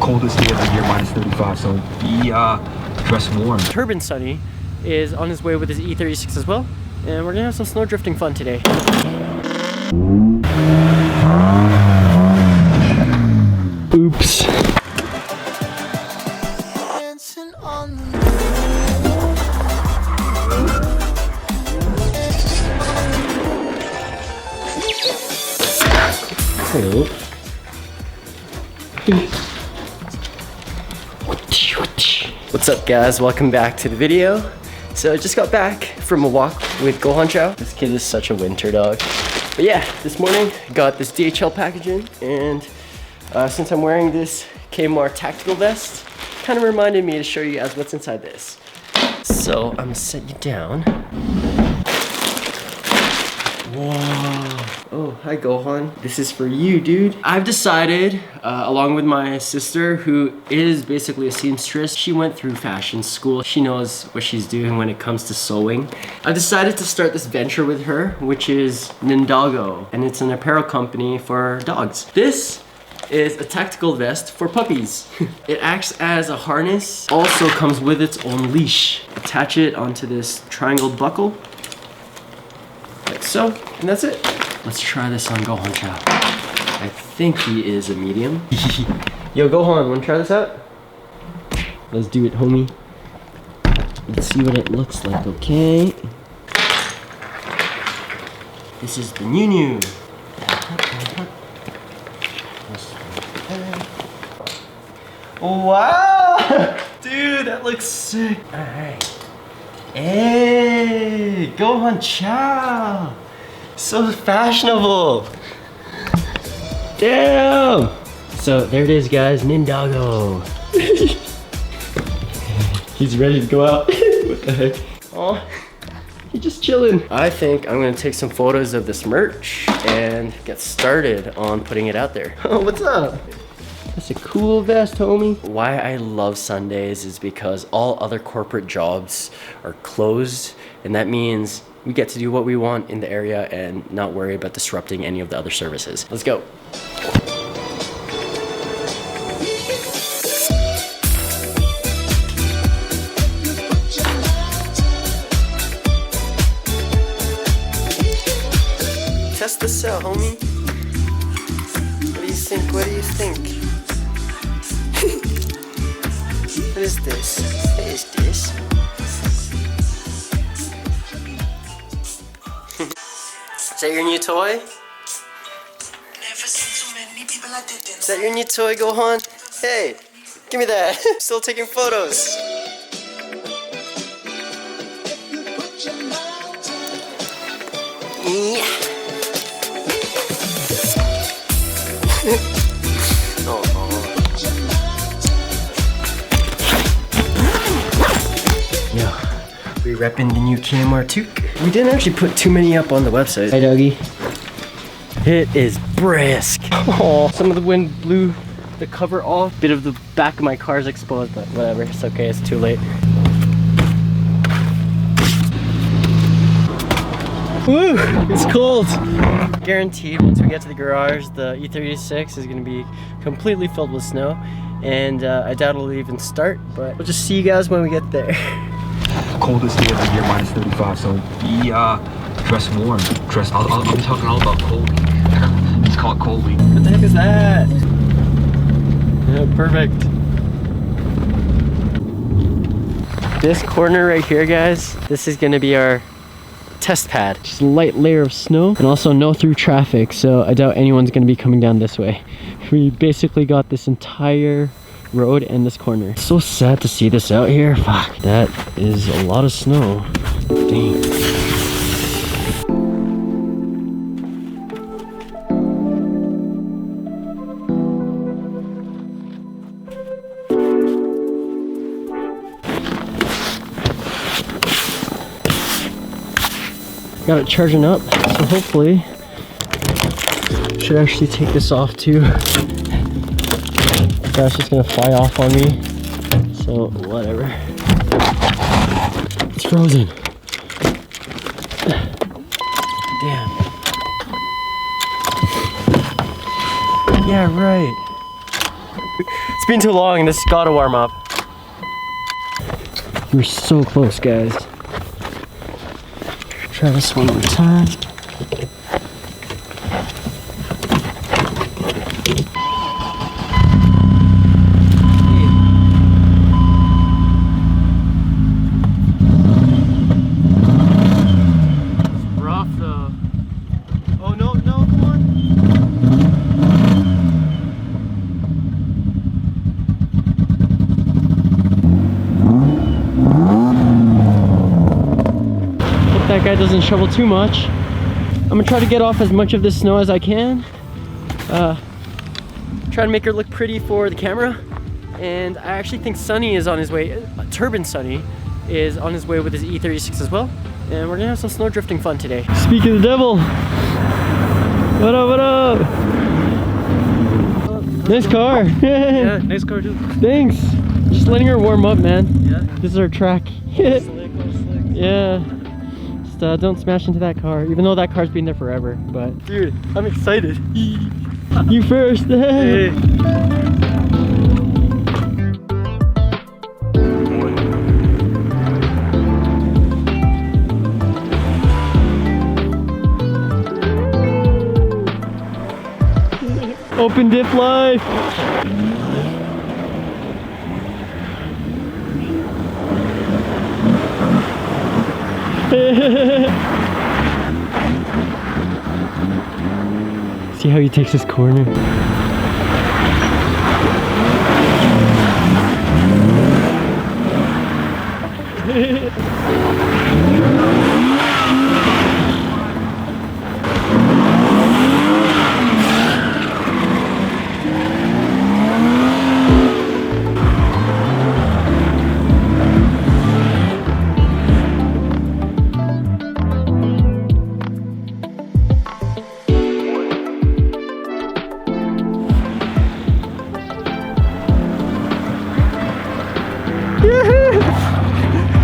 Coldest day of the year, -35, so be dress warm. Turban Sunny is on his way with his E36 as well, and we're gonna have some snow drifting fun today. Oops. Hello. What's up guys, welcome back to the video. So I just got back from a walk with Gohan Chow. This kid is such a winter dog. But yeah, this morning got this DHL package in, and since I'm wearing this Kmart tactical vest, kind of reminded me to show you guys what's inside this. So I'm gonna set you down. Whoa. Oh, hi Gohan. This is for you, dude. I've decided, along with my sister, who is basically a seamstress, she went through fashion school. She knows what she's doing when it comes to sewing. I've decided to start this venture with her, which is Nindago, and it's an apparel company for dogs. This is a tactical vest for puppies. It acts as a harness, also comes with its own leash. Attach it onto this triangle buckle, like so, and that's it. Let's try this on Gohan Chow. I think he is a medium. Yo, Gohan, wanna try this out? Let's do it, homie. Let's see what it looks like, okay? This is the new. Wow! Dude, that looks sick. Alright. Hey, Gohan Chow! So fashionable! Damn! So there it is, guys, Nindago. He's ready to go out. What the heck? Oh, he's just chilling. I think I'm gonna take some photos of this merch and get started on putting it out there. Oh, what's up? That's a cool vest, homie. Why I love Sundays is because all other corporate jobs are closed, and that means we get to do what we want in the area and not worry about disrupting any of the other services. Let's go. Test this out, homie. What do you think? What do you think? What is this? What is this? Is that your new toy? Is that your new toy, Gohan? Hey, give me that. Still taking photos. Yeah. We're repping the new Kmart toque. We didn't actually put too many up on the website. Hi, doggy. It is brisk. Oh, some of the wind blew the cover off. Bit of the back of my car is exposed, but whatever. It's okay. It's too late. Woo! It's cold. Guaranteed, once we get to the garage, the E36 is going to be completely filled with snow, and I doubt it'll even start. But we'll just see you guys when we get there. Coldest day of the year, -35, so be dress warm. I'll be talking all about cold week. Let's call it cold week. What the heck is that? Yeah, perfect. This corner right here, guys, this is gonna be our test pad. Just a light layer of snow, and also no through traffic, so I doubt anyone's gonna be coming down this way. We basically got this entire road and this corner. It's so sad to see this out here. Fuck, that is a lot of snow. Dang. Got it charging up, so hopefully should actually take this off too. That's just gonna fly off on me, so whatever. It's frozen. Damn. Yeah, right. It's been too long. This gotta warm up. We're so close, guys. Try this one more time. That guy doesn't shovel too much. I'm gonna try to get off as much of this snow as I can. Try to make her look pretty for the camera. And I actually think Sunny is on his way. Turban Sunny is on his way with his E36 as well. And we're gonna have some snow drifting fun today. Speak of the devil. What up, what up? Nice car. Yeah, nice car too. Thanks. Just letting her warm up, man. Yeah. This is our track. Slick. Yeah. Don't smash into that car, even though that car's been there forever. But dude, I'm excited. You first. Hey. Open dip life. See how he takes his corner.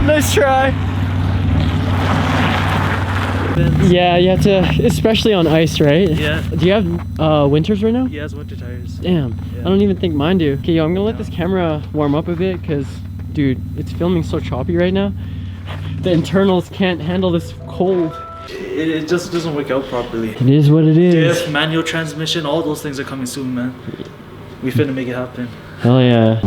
Nice try. Yeah, you have to, especially on ice, right? Yeah. Do you have winters right now? He has winter tires. Damn, Yeah. I don't even think mine do. Okay, yo, I'm gonna let this camera warm up a bit because, dude, it's filming so choppy right now. The internals can't handle this cold. It just doesn't work out properly. It is what it is. Diff, manual transmission, all those things are coming soon, man. We finna make it happen. Hell yeah.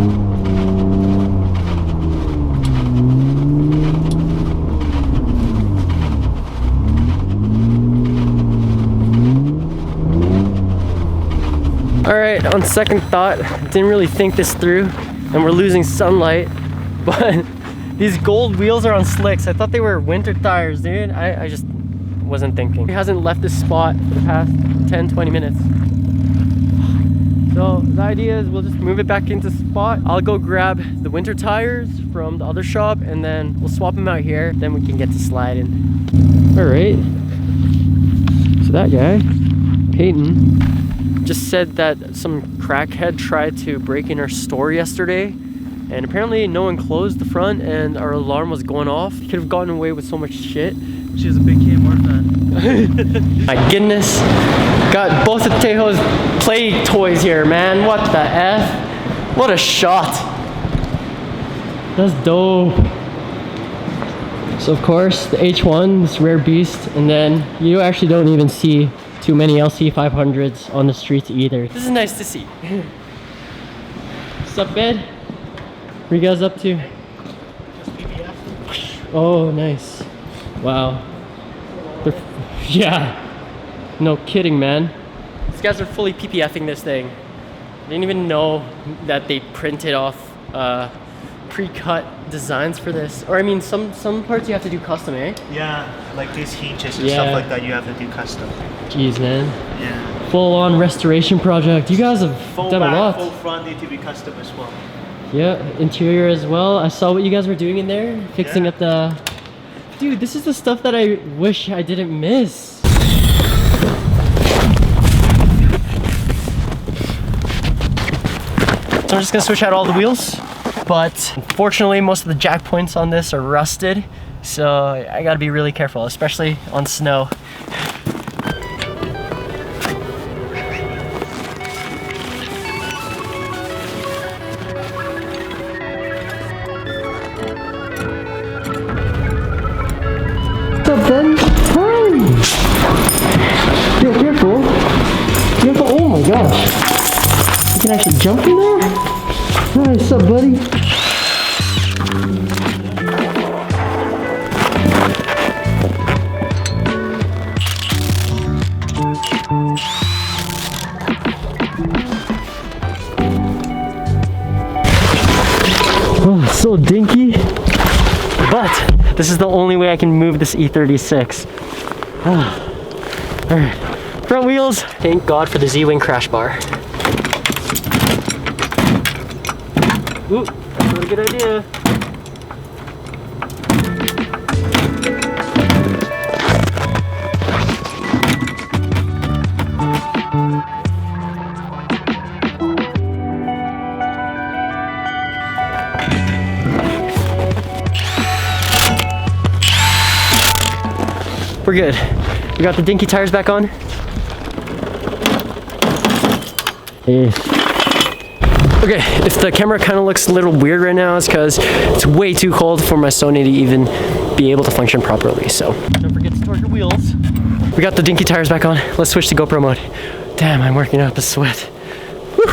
Alright, on second thought, didn't really think this through, and we're losing sunlight, but these gold wheels are on slicks. I thought they were winter tires, dude. I just wasn't thinking. He hasn't left this spot for the past 10-20 minutes. So the idea is we'll just move it back into spot. I'll go grab the winter tires from the other shop, and then we'll swap them out here. Then we can get to sliding. Alright. So that guy, Peyton, just said that some crackhead tried to break in our store yesterday, and apparently no one closed the front and our alarm was going off. He could have gotten away with so much shit. She's a big Kmart fan. My goodness, got both of Tejo's play toys here, man. What the F? What a shot. That's dope. So of course the H1, this rare beast, and then you actually don't even see too many LC500s on the streets either. This is nice to see. What's up, bed? What are you guys up to? Oh, nice. Wow. Yeah. No kidding, man. These guys are fully PPFing this thing. I didn't even know that they printed off pre-cut designs for this. Or I mean, some parts you have to do custom, eh? Yeah, like these hinges and stuff like that, you have to do custom. Jeez, man. Yeah. Full-on restoration project. You guys have Full done back, a lot. full front need to be custom as well. Yeah, interior as well. I saw what you guys were doing in there, fixing up the... Dude, this is the stuff that I wish I didn't miss. So I'm just gonna switch out all the wheels, but unfortunately most of the jack points on this are rusted, so I gotta be really careful, especially on snow. jump in there? Hi, what's up, buddy? Oh, it's so dinky. But this is the only way I can move this E36. All right, front wheels. Thank God for the Z-Wing crash bar. Ooh, that's not a good idea. We're good. We got the dinky tires back on. Hey. Okay, if the camera kind of looks a little weird right now, it's because it's way too cold for my Sony to even be able to function properly, so. Don't forget to torque your wheels. We got the dinky tires back on. Let's switch to GoPro mode. Damn, I'm working out the sweat. Woo.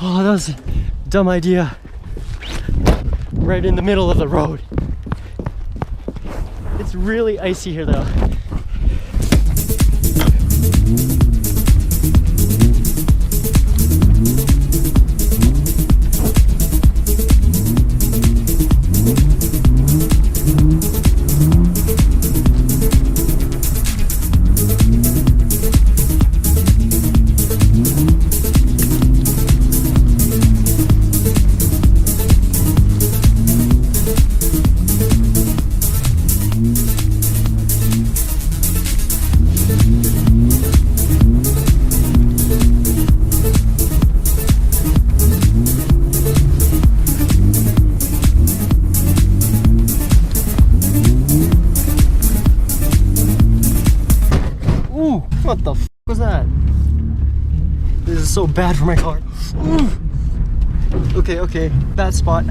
Oh, that was a dumb idea. Right in the middle of the road. It's really icy here though. What the f was that? This is so bad for my car. Ooh. Okay, bad spot.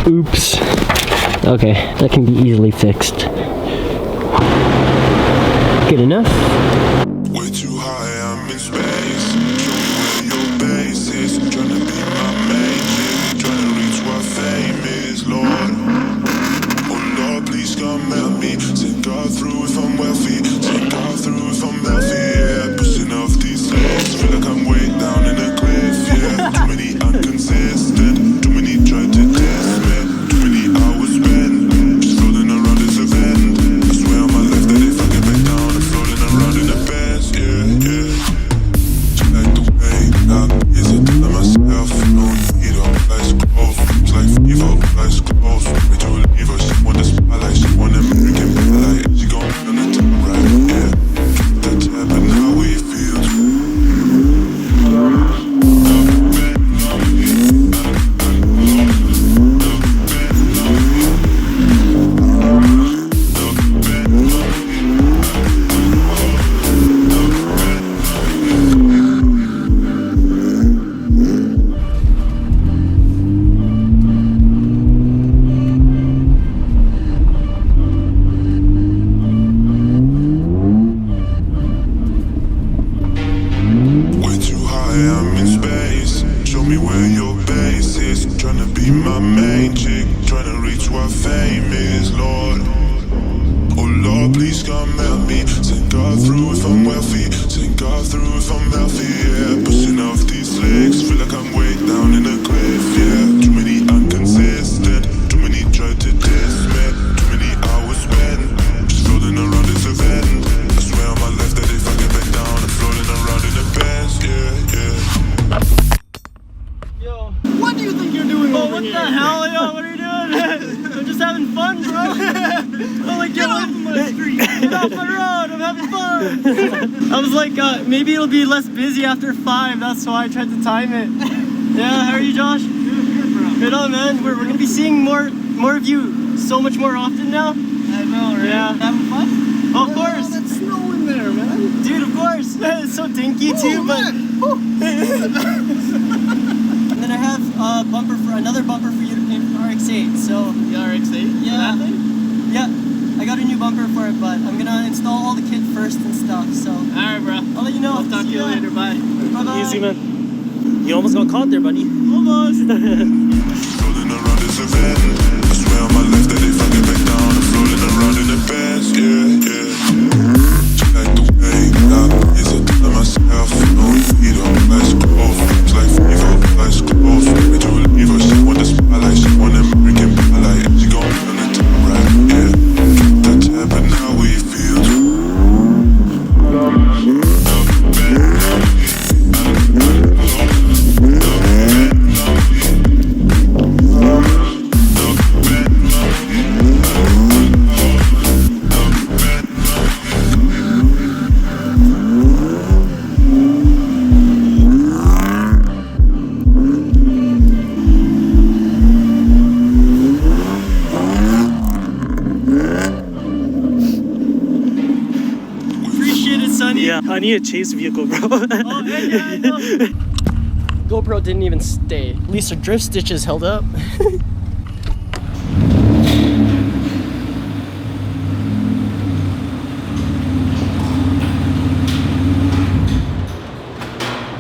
Oops. Okay, that can be easily fixed. Good enough. Way too high, I'm in space. Show me where your base is. Trying to be my mate. Trying to reach what fame is, Lord. Oh Lord, please come help me. Send God through if I'm wealthy. Send God through if I'm healthy. Yeah, pushing off these legs. Feel like I'm way down in a cliff. Yeah, too many inconsistent. Too many try to test me. Too many hours spent just floating around this event. I swear on my life that if I get back down, I'm floating around in the past. Yeah, yeah. Just like the having fun, bro. I'm like, get off my street. Get off my road. I'm having fun. I was like, maybe it'll be less busy after 5. That's why I tried to time it. Yeah, how are you, Josh? Good, bro. Good on, man. We're gonna be seeing more of you so much more often now. I know, right? Yeah. Having fun? Of course. That's snow in there, man. Dude, of course. It's so dinky too, but. And then I have another bumper for you to paint for RX-8. So The RX-8? yeah, That thing? yeah, I got a new bumper for it, but I'm gonna install all the kit first and stuff. So Alright, bro. I'll let you know. I'll talk to you later. Bye. Bye-bye. Easy, man. You almost got caught there, buddy. Almost. Floating around this event. I swear on my life that if I get back down, I'm floating around in the past. Yeah, yeah. She like the way I is a to myself. No feet on flash clothes. It's like fever, flash clothes. Made her a leaver. She want the spotlight. She want American spotlight. She gon' turn the top right. Yeah. Keep that tab, but now we feel. Yeah, I need a chase vehicle, bro. Oh, yeah, I know. GoPro didn't even stay. At least our drift stitches held up.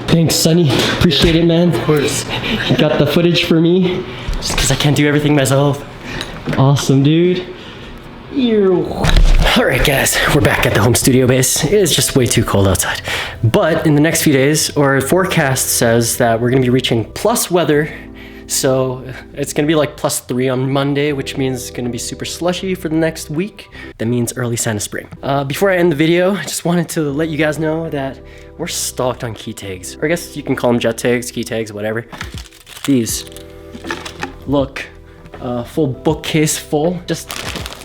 Thanks, Sonny. Appreciate it, man. Of course. You got the footage for me. Just because I can't do everything myself. Awesome, dude. Ew. Alright guys, we're back at the home studio base. It is just way too cold outside. But in the next few days, our forecast says that we're gonna be reaching plus weather. So it's gonna be like +3 on Monday, which means it's gonna be super slushy for the next week. That means early Santa spring. Before I end the video, I just wanted to let you guys know that we're stocked on key tags. Or I guess you can call them jet tags, key tags, whatever. These, look, full bookcase full, just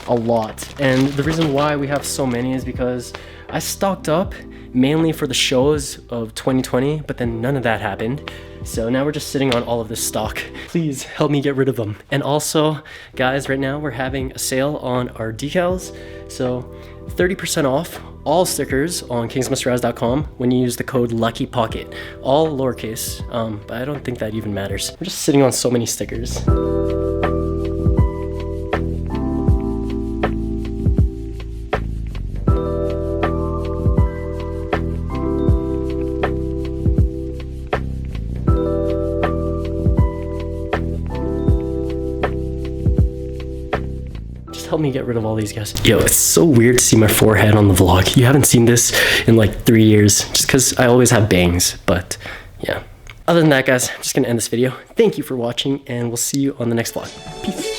a lot. And the reason why we have so many is because I stocked up mainly for the shows of 2020, but then none of that happened. So now we're just sitting on all of this stock. Please help me get rid of them. And also, guys, right now we're having a sale on our decals. So 30% off all stickers on kingsmusterized.com when you use the code LUCKYPOCKET. All lowercase, but I don't think that even matters. We're just sitting on so many stickers. Help me get rid of all these guys. Yo, it's so weird to see my forehead on the vlog. You haven't seen this in like 3 years, just because I always have bangs, but yeah. Other than that, guys, I'm just gonna end this video. Thank you for watching, and we'll see you on the next vlog. Peace.